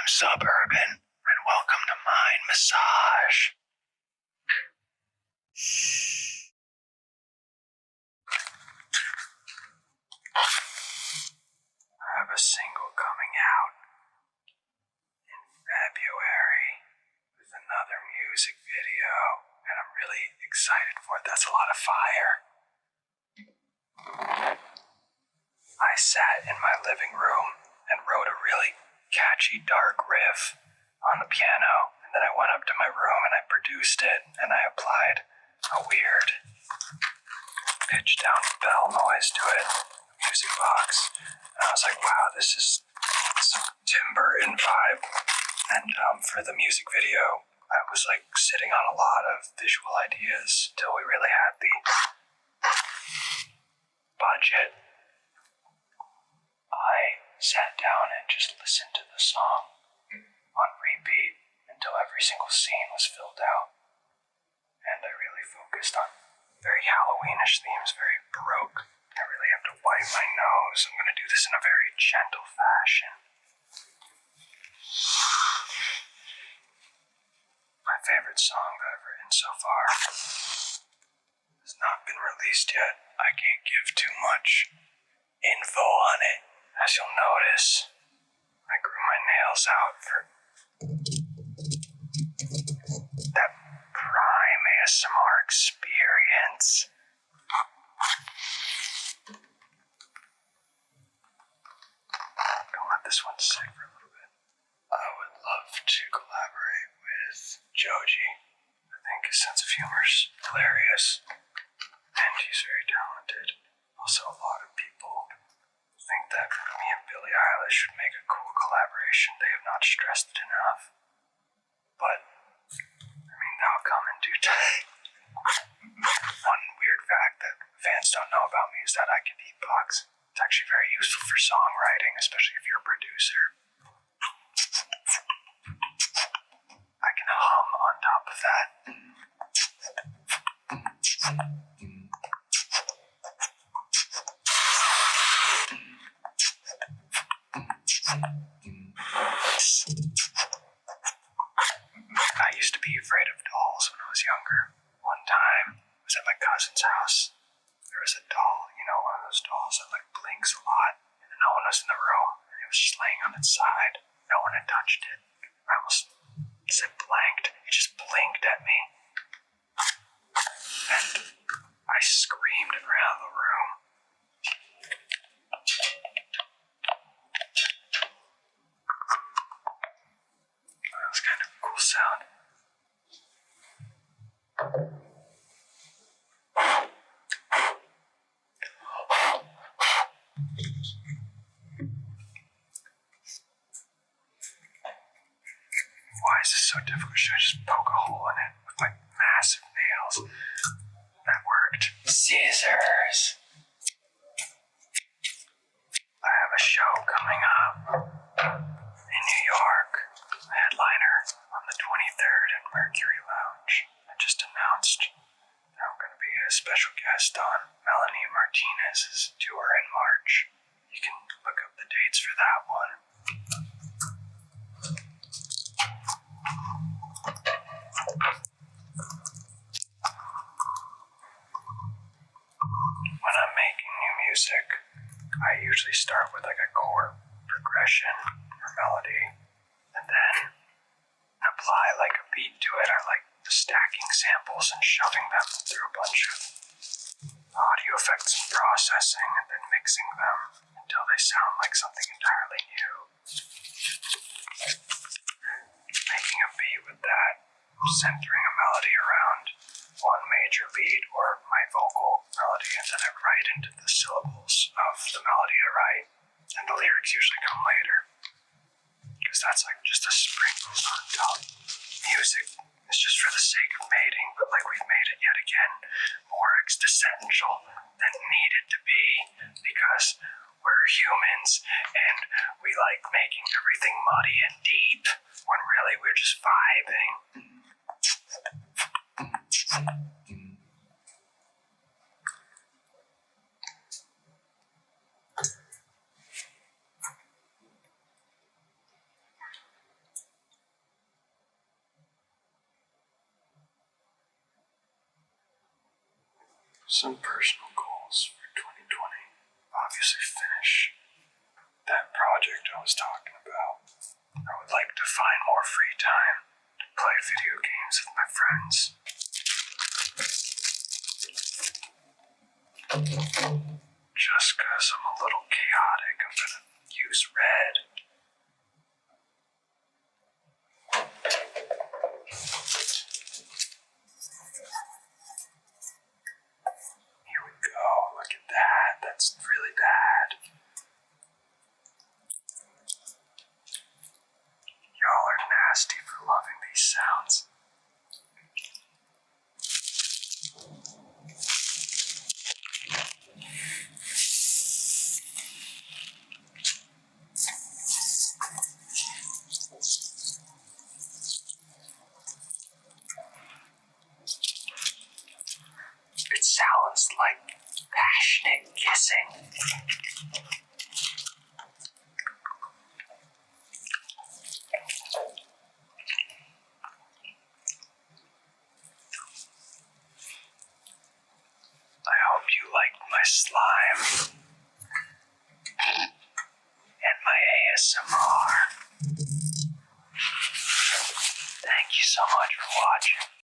Suburban, and welcome to Mind Massage. I have a single coming out in February with another music video, and I'm really excited for it. That's a lot of fire. I sat in my living room and wrote a really catchy dark riff on the piano, and then I went up to my room and I produced it, and I applied a weird pitch down bell noise to it, music box, and I was like, wow, this is some timbre and vibe. And for the music video, I was like sitting on a lot of visual ideas till we really had the budget. I sat down and just listened to the song on repeat until every single scene was filled out. And I really focused on very Halloweenish themes, very Baroque. I really have to wipe my nose. I'm going to do this in a very gentle fashion. My favorite song that I've written so far has not been released yet. I can't give too much info on it. As you'll notice, I grew my nails out for that prime ASMR experience. Gonna let this one sit for a little bit. I would love to collaborate with Joji. I think his sense of humor is hilarious, and he's very talented. Also, a lot of people think that me and Billie Eilish would make a cool collaboration. They have not stressed it enough. But, I mean, that'll come in due time. One weird fact that fans don't know about me is that I can beatbox. It's actually very useful for songwriting, especially if you're a producer. I can hum on top of that. I used to be afraid of dolls when I was younger. One time, I was at my cousin's house. There was a doll, you know, one of those dolls that like blinks a lot, and no one was in the room, and it was just laying on its side. No one had touched it. I almost said blanked. It just blinked at me. And I screamed around the room. That was kind of a cool sound. Why is this so difficult? Should I just poke a hole in it with my massive nails? That worked. Scissors. I have a show coming up in New York. A headliner on the 23rd at Mercury Lounge. I just announced that I'm going to be a special guest on Melanie Martinez's tour in March. You can look up the dates for that one. When I'm making new music, I usually start with like a chord progression or melody, and then apply like a beat to it. I like stacking samples and shoving them through a bunch of audio effects and processing, and then mixing them until they sound like something entirely new. Making a beat with that, centering a melody around one major lead or my vocal melody, and then I write into the syllables of the melody I write, and the lyrics usually come later, because that's like just a sprinkle on top. Music is just for the sake of mating, but like we've made it yet again more existential than needed to be, because we're humans and we like making everything muddy and deep when really we're just vibing. Some personal goals for 2020. Obviously finish that project I was talking about. I would like to find more free time to play video games with my friends. Just 'cause I'm a little chaotic, I'm gonna use red. Here we go. Look at that. That's really bad. Y'all are nasty for loving these sounds. It sounds like passionate kissing.